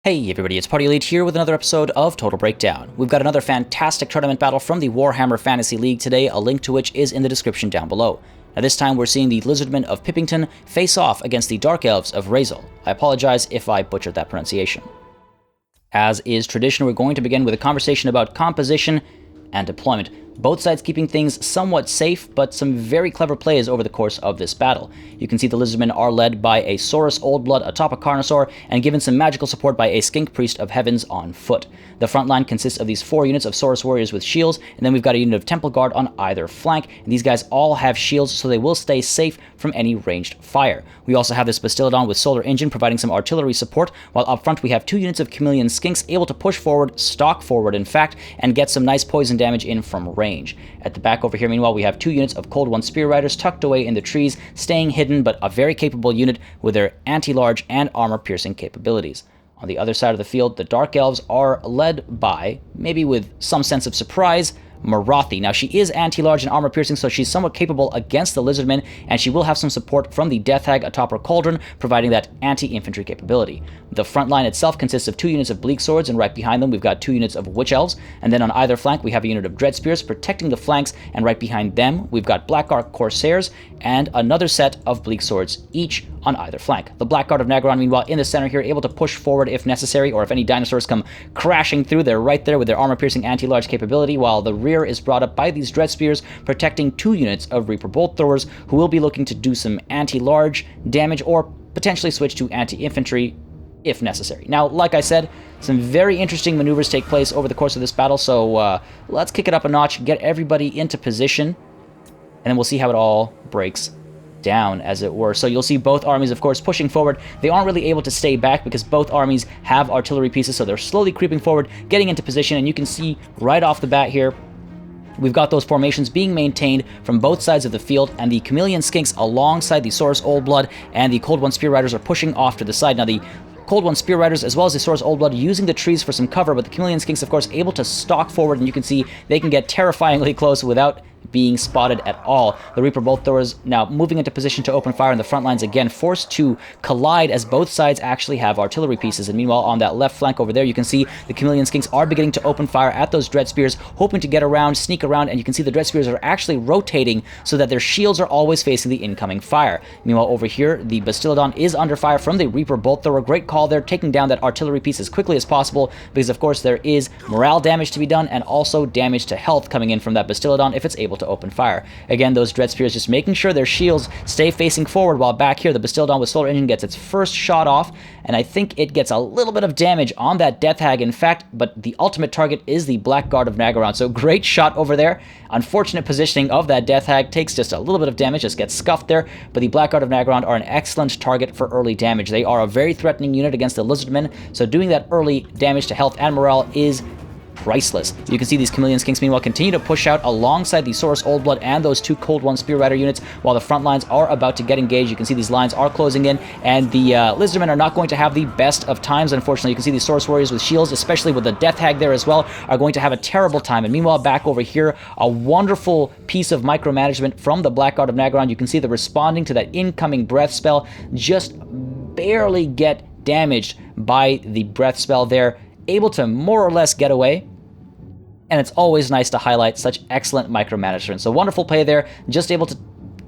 Hey everybody, it's Party Elite here with another episode of Total Breakdown. We've got another fantastic tournament battle from the Warhammer Fantasy League today, a link to which is in the description down below. Now this time we're seeing the Lizardmen of Pippington face off against the Dark Elves of Razel. I apologize if I butchered that pronunciation. As is tradition, we're going to begin with a conversation about composition and deployment. Both sides keeping things somewhat safe, but some very clever plays over the course of this battle. You can see the Lizardmen are led by a Saurus Old Blood atop a Carnosaur, and given some magical support by a Skink Priest of Heavens on foot. The front line consists of these 4 units of Saurus Warriors with shields, and then we've got a unit of Temple Guard on either flank, and these guys all have shields, so they will stay safe from any ranged fire. We also have this Bastiladon with Solar Engine providing some artillery support, while up front we have 2 units of Chameleon Skinks able to push forward, stalk forward in fact, and get some nice poison damage in from range. At the back over here, meanwhile, we have 2 units of Cold One Spear Riders tucked away in the trees, staying hidden, but a very capable unit with their anti-large and armor-piercing capabilities. On the other side of the field, the Dark Elves are led by, maybe with some sense of surprise, Marathi. Now, she is anti-large and armor-piercing, so she's somewhat capable against the Lizardmen, and she will have some support from the Death Hag atop her cauldron, providing that anti-infantry capability. The front line itself consists of 2 units of Bleak Swords, and right behind them we've got 2 units of Witch Elves, and then on either flank we have a unit of Dread Spears protecting the flanks, and right behind them we've got Blackguard Corsairs, and another set of Bleak Swords, each on either flank. The Blackguard of Nagaron, meanwhile, in the center here, able to push forward if necessary, or if any dinosaurs come crashing through, they're right there with their armor-piercing anti-large capability, while the rear is brought up by these Dread Spears, protecting 2 units of Reaper Bolt Throwers, who will be looking to do some anti-large damage, or potentially switch to anti-infantry if necessary. Now, like I said, some very interesting maneuvers take place over the course of this battle, so let's kick it up a notch, get everybody into position, and then we'll see how it all breaks down, as it were. So you'll see both armies, of course, pushing forward. They aren't really able to stay back because both armies have artillery pieces, so they're slowly creeping forward, getting into position, and you can see right off the bat here, we've got those formations being maintained from both sides of the field, and the Chameleon Skinks alongside the Saurus Old Blood and the Cold One Spear Riders are pushing off to the side. Now, the Cold One Spear Riders, as well as the Saurus Old Blood, using the trees for some cover, but the Chameleon Skinks, of course, able to stalk forward, and you can see they can get terrifyingly close without being spotted at all. The Reaper Bolt Throwers now moving into position to open fire, and the front lines again forced to collide as both sides actually have artillery pieces. And meanwhile, on that left flank over there, you can see the Chameleon Skinks are beginning to open fire at those Dread Spears, hoping to get around, sneak around, and you can see the Dread Spears are actually rotating so that their shields are always facing the incoming fire. Meanwhile, over here, the Bastiladon is under fire from the Reaper Bolt Thrower. Great call there, taking down that artillery piece as quickly as possible, because of course there is morale damage to be done, and also damage to health coming in from that Bastiladon if it's able to open fire. Again, those Dread Spears just making sure their shields stay facing forward, while back here the Bastiladon with Solar Engine gets its first shot off, and I think it gets a little bit of damage on that Death Hag, in fact, but the ultimate target is the Blackguard of Nagaron, so great shot over there. Unfortunate positioning of that Death Hag, takes just a little bit of damage, just gets scuffed there, but the Blackguard of Nagaron are an excellent target for early damage. They are a very threatening unit against the Lizardmen, so doing that early damage to health and morale is priceless. You can see these Chameleon Skinks meanwhile continue to push out alongside the Saurus Old Blood and those 2 Cold One Spear Rider units, while the front lines are about to get engaged. You can see these lines are closing in, and the Lizardmen are not going to have the best of times, unfortunately. You can see these Saurus Warriors with shields, especially with the Death Hag there as well, are going to have a terrible time. And meanwhile, back over here, a wonderful piece of micromanagement from the Blackguard of Nagaron. You can see the responding to that incoming breath spell, just barely get damaged by the breath spell there, able to more or less get away. And it's always nice to highlight such excellent micromanagement. So wonderful play there, just able to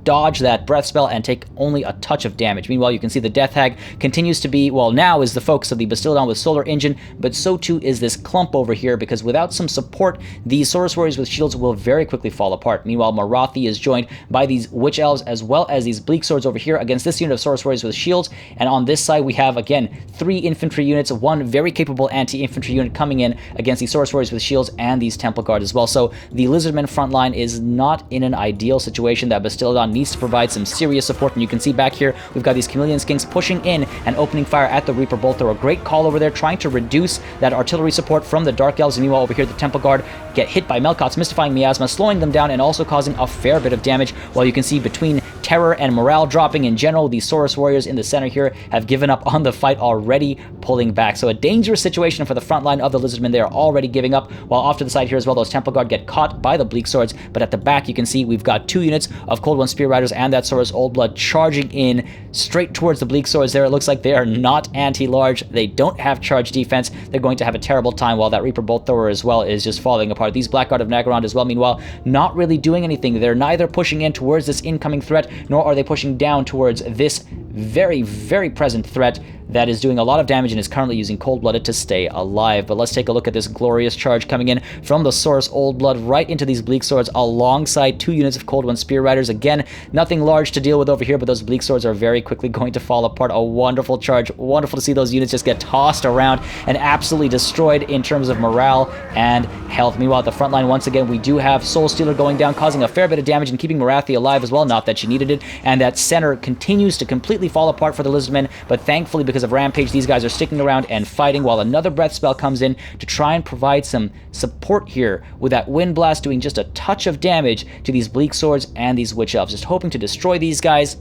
dodge that breath spell and take only a touch of damage. Meanwhile, you can see the Death Hag continues to be, well, now is the focus of the Bastiladon with Solar Engine, but so too is this clump over here, because without some support, these Saurus Warriors with shields will very quickly fall apart. Meanwhile, Marathi is joined by these Witch Elves, as well as these Bleak Swords over here against this unit of Saurus Warriors with shields, and on this side we have, again, 3 infantry units, 1 very capable anti-infantry unit coming in against the Saurus Warriors with shields and these Temple Guard as well. So the Lizardmen front line is not in an ideal situation. That Bastiladon needs to provide some serious support, and you can see back here we've got these Chameleon Skinks pushing in and opening fire at the Reaper Bolt Thrower. A great call over there, trying to reduce that artillery support from the Dark Elves. And meanwhile, over here the Temple Guard get hit by Melkot's Mystifying Miasma, slowing them down and also causing a fair bit of damage, while you can see between terror and morale dropping in general. The Saurus warriors in the center here have given up on the fight already, pulling back. So a dangerous situation for the front line of the Lizardmen. They are already giving up, while off to the side here as well, those Temple Guard get caught by the Bleak Swords. But at the back, you can see we've got 2 units of Cold One Spear Riders and that Saurus Old Blood charging in straight towards the Bleak Swords there. It looks like they are not anti-large. They don't have charge defense. They're going to have a terrible time, while that Reaper Bolt Thrower as well is just falling apart. These Blackguard of Naggarond as well, meanwhile, not really doing anything. They're neither pushing in towards this incoming threat, nor are they pushing down towards this very, very present threat that is doing a lot of damage and is currently using Cold-Blooded to stay alive. But let's take a look at this glorious charge coming in from the Saurus Old Blood right into these Bleak Swords alongside 2 units of Cold One Spear Riders. Again, nothing large to deal with over here, but those Bleak Swords are very quickly going to fall apart. A wonderful charge. Wonderful to see those units just get tossed around and absolutely destroyed in terms of morale and health. Meanwhile, at the front line, once again, we do have Soul Stealer going down, causing a fair bit of damage and keeping Morathi alive as well. Not that she needed it. And that center continues to completely fall apart for the Lizardmen, but thankfully, because of Rampage, these guys are sticking around and fighting, while another Breath Spell comes in to try and provide some support here, with that Wind Blast doing just a touch of damage to these Bleak Swords and these Witch Elves, just hoping to destroy these guys,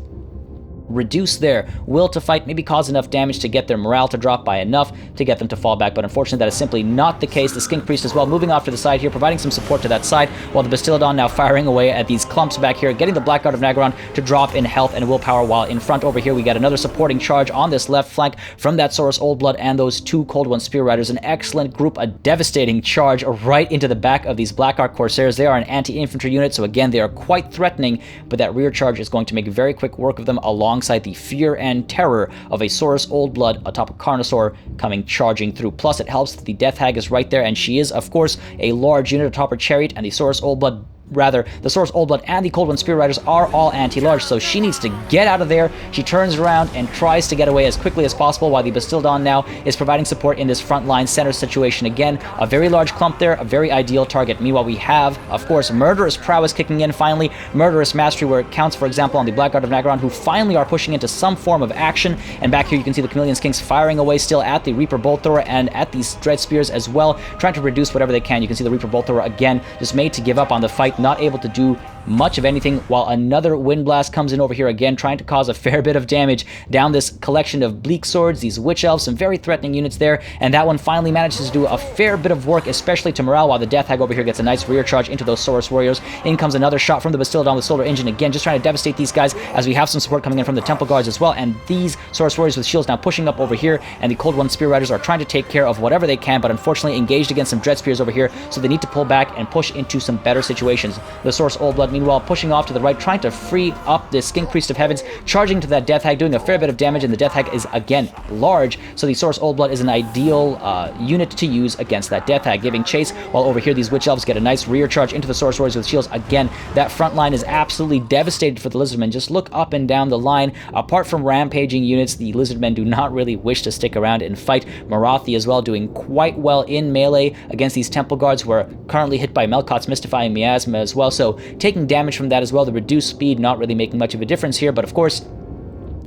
reduce their will to fight, maybe cause enough damage to get their morale to drop by enough to get them to fall back. But unfortunately, that is simply not the case. The Skink Priest as well moving off to the side here, providing some support to that side, while the Bastiladon now firing away at these clumps back here, getting the Blackguard of Naggarond to drop in health and willpower, while in front over here we got another supporting charge on this left flank from that Saurus Old Blood and those 2 Cold One Spear Riders. An excellent group, a devastating charge right into the back of these Blackguard Corsairs. They are an anti-infantry unit, so again, they are quite threatening, but that rear charge is going to make very quick work of them, alongside the fear and terror of a Saurus Old Blood atop a Carnosaur coming charging through. Plus, it helps that the Death Hag is right there, and she is, of course, a large unit atop her chariot, and the Saurus Old Blood the Saurus Old Blood and the Cold One Spear Riders are all anti-large, so she needs to get out of there. She turns around and tries to get away as quickly as possible, while the Bastiladon now is providing support in this front line center situation. Again, a very large clump there, a very ideal target. Meanwhile, we have, of course, Murderous Prowess kicking in finally, Murderous Mastery, where it counts, for example, on the Blackguard of Naggarond, who finally are pushing into some form of action. And back here you can see the Chameleon Skinks firing away still at the Reaper Bolt Thrower and at these Dread Spears as well, trying to reduce whatever they can. You can see the Reaper Bolt Thrower again just made to give up on the fight, not able to do much of anything, while another Wind Blast comes in over here again, trying to cause a fair bit of damage down this collection of Bleak Swords, these Witch Elves, some very threatening units there, and that one finally manages to do a fair bit of work, especially to morale, while the Death Hag over here gets a nice rear charge into those Saurus Warriors. In comes another shot from the Bastiladon with Solar Engine, again, just trying to devastate these guys, as we have some support coming in from the Temple Guards as well, and these Saurus Warriors with shields now pushing up over here, and the Cold One Spear Riders are trying to take care of whatever they can, but unfortunately engaged against some Dread Spears over here, so they need to pull back and push into some better situations. The Saurus Old Blood, meanwhile, pushing off to the right, trying to free up this Skink Priest of Heavens, charging to that Death Hag, doing a fair bit of damage, and the Death Hag is, again, large, so the Saurus Old Blood is an ideal unit to use against that Death Hag, giving chase, while over here these Witch Elves get a nice rear charge into the Saurus Warriors with shields. Again, that front line is absolutely devastated for the Lizardmen. Just look up and down the line. Apart from rampaging units, the Lizardmen do not really wish to stick around and fight. Morathi as well doing quite well in melee against these Temple Guards, who are currently hit by Melkot's Mystifying Miasma as well, so taking damage from that as well. The reduced speed not really making much of a difference here, but of course,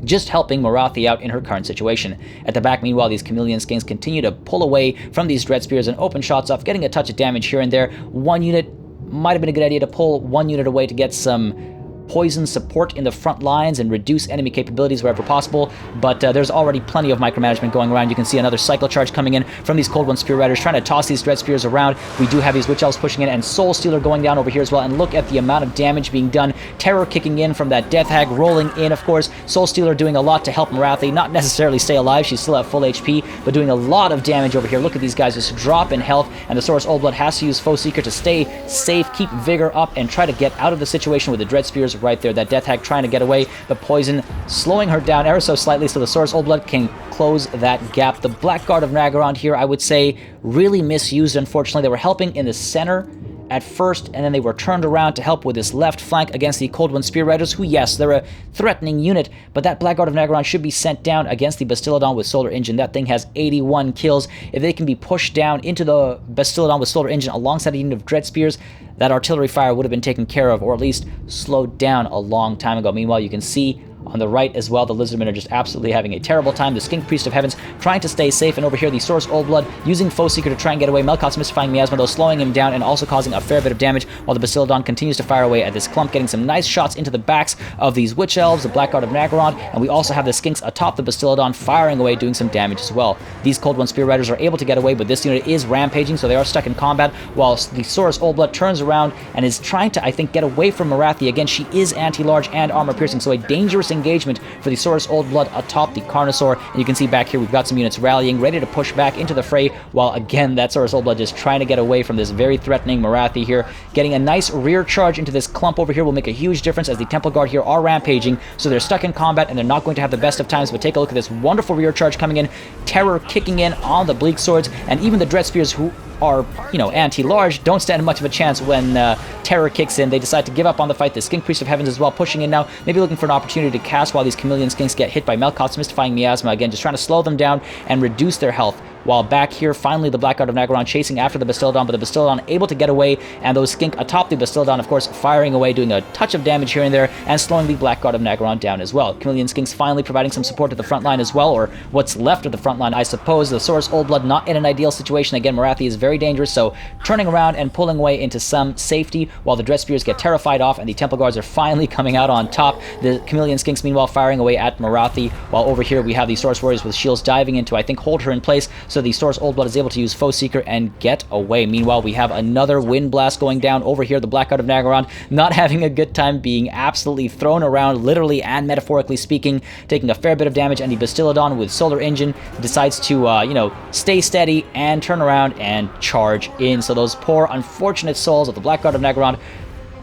just helping Morathi out in her current situation. At the back, meanwhile, these Chameleon Skinks continue to pull away from these Dread Spears and open shots off, getting a touch of damage here and there. One unit might have been a good idea to pull one unit away to get some poison support in the front lines and reduce enemy capabilities wherever possible, but there's already plenty of micromanagement going around. You can see another cycle charge coming in from these Cold One Spear Riders, trying to toss these Dread Spears around. We do have these Witch Elves pushing in, and Soul Stealer going down over here as well, and look at the amount of damage being done. Terror kicking in from that Death Hag, rolling in, of course. Soul Stealer doing a lot to help Morathi, not necessarily stay alive, she's still at full HP, but doing a lot of damage over here. Look at these guys just drop in health, and the Saurus Old Blood has to use Foe Seeker to stay safe, keep vigor up, and try to get out of the situation with the Dread Spears right there. That Death Hag trying to get away, the poison slowing her down ever so slightly, so the Saurus Old Blood can close that gap. The Blackguard of Naggarond here, I would say, really misused, unfortunately. They were helping in the center at first, and then they were turned around to help with this left flank against the Cold One Spear Riders, who, yes, they're a threatening unit, but that Blackguard of Naggarond should be sent down against the Bastiladon with Solar Engine. That thing has 81 kills. If they can be pushed down into the Bastiladon with Solar Engine alongside a unit of Dread Spears, that artillery fire would have been taken care of, or at least slowed down a long time ago. Meanwhile, you can see On the right as well, the Lizardmen are just absolutely having a terrible time. The Skink Priest of Heavens trying to stay safe, and over here the Source Old Blood using Foe Seeker to try and get away. Melkot's Mystifying Miasma though slowing him down and also causing a fair bit of damage, while the Bastiladon continues to fire away at this clump, getting some nice shots into the backs of these Witch Elves, the Blackguard of Naggarond, and we also have the Skinks atop the Bastiladon firing away, doing some damage as well. These Cold One Spear Riders are able to get away, but this unit is rampaging, so they are stuck in combat, while the Source Old Blood turns around and is trying to, I think, get away from Morathi. Again, she is anti-large and armor-piercing, so a dangerous engagement for the Source Old Blood atop the Carnosaur. And you can see back here we've got some units rallying, ready to push back into the fray, while again that Source Old Blood just trying to get away from this very threatening Morathi here. Getting a nice rear charge into this clump over here will make a huge difference, as the Temple Guard here are rampaging, so they're stuck in combat and they're not going to have the best of times. But take a look at this wonderful rear charge coming in, Terror kicking in on the Bleak Swords, and even the Dread Spears, who are, you know, anti-large, don't stand much of a chance when Terror kicks in. They decide to give up on the fight. The Skink Priest of Heavens as well pushing in now, maybe looking for an opportunity to cast while these Chameleon Skinks get hit by Melkot's Mystifying Miasma. Again, just trying to slow them down and reduce their health. While back here, finally, the Blackguard of Naggarond chasing after the Bastiladon, but the Bastiladon able to get away, and those Skink atop the Bastiladon, of course, firing away, doing a touch of damage here and there, and slowing the Blackguard of Naggarond down as well. Chameleon Skinks finally providing some support to the front line as well, or what's left of the front line, I suppose. The Source Old Blood not in an ideal situation. Again, Morathi is very dangerous, so turning around and pulling away into some safety, while the Dread Spears get terrified off, and the Temple Guards are finally coming out on top. The Chameleon Skinks, meanwhile, firing away at Morathi, while over here we have the Source Warriors with shields diving in to, I think, hold her in place, so the Source Old Blood is able to use Foe Seeker and get away. Meanwhile, we have another Wind Blast going down over here. The Blackguard of Naggarond not having a good time, being absolutely thrown around, literally and metaphorically speaking, taking a fair bit of damage, and the Bastiladon with Solar Engine decides to, stay steady and turn around and charge in. So those poor, unfortunate souls of the Blackguard of Naggarond,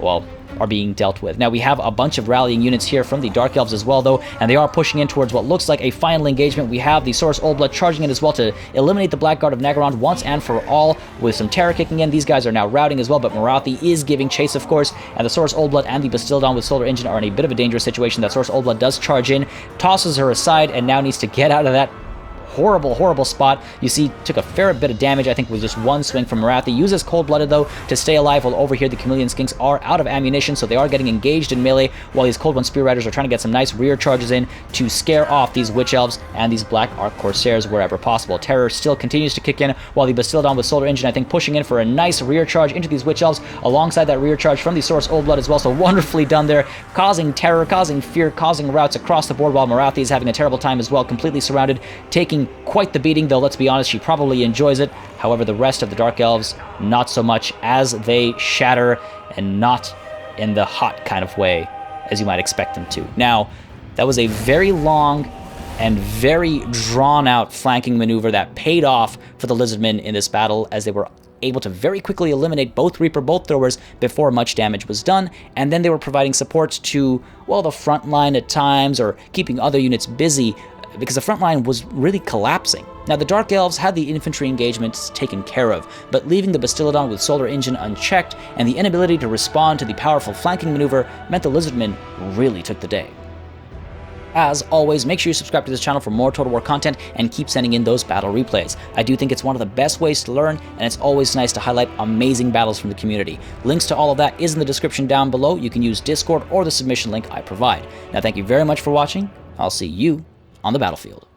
well, are being dealt with. Now, we have a bunch of rallying units here from the Dark Elves as well, though, and they are pushing in towards what looks like a final engagement. We have the Source Old Blood charging in as well to eliminate the Blackguard of Naggarond once and for all, with some Terror kicking in. These guys are now routing as well, but Morathi is giving chase, of course, and the Source Old Blood and the Bastiladon with Solar Engine are in a bit of a dangerous situation. That Source Old Blood does charge in, tosses her aside, and now needs to get out of that horrible spot. You see, took a fair bit of damage, I think, with just one swing from Morathi. Uses Cold-Blooded, though, to stay alive, while over here the Chameleon Skinks are out of ammunition, so they are getting engaged in melee, while these Cold One Spear Riders are trying to get some nice rear charges in to scare off these Witch Elves and these Black Ark Corsairs wherever possible. Terror still continues to kick in, while the Bastiladon with Solar Engine, I think, pushing in for a nice rear charge into these Witch Elves, alongside that rear charge from the Source Old Blood as well, so wonderfully done there, causing terror, causing fear, causing routes across the board, while Morathi is having a terrible time as well, completely surrounded, taking quite the beating, though let's be honest, she probably enjoys it. However, the rest of the Dark Elves, not so much, as they shatter, and not in the hot kind of way as you might expect them to. Now, that was a very long and very drawn-out flanking maneuver that paid off for the Lizardmen in this battle, as they were able to very quickly eliminate both Reaper Bolt Throwers before much damage was done, and then they were providing support to, well, the front line at times, or keeping other units busy, because the front line was really collapsing. Now, the Dark Elves had the infantry engagements taken care of, but leaving the Bastiladon with Solar Engine unchecked and the inability to respond to the powerful flanking maneuver meant the Lizardmen really took the day. As always, make sure you subscribe to this channel for more Total War content and keep sending in those battle replays. I do think it's one of the best ways to learn, and it's always nice to highlight amazing battles from the community. Links to all of that is in the description down below. You can use Discord or the submission link I provide. Now, thank you very much for watching. I'll see you on the battlefield.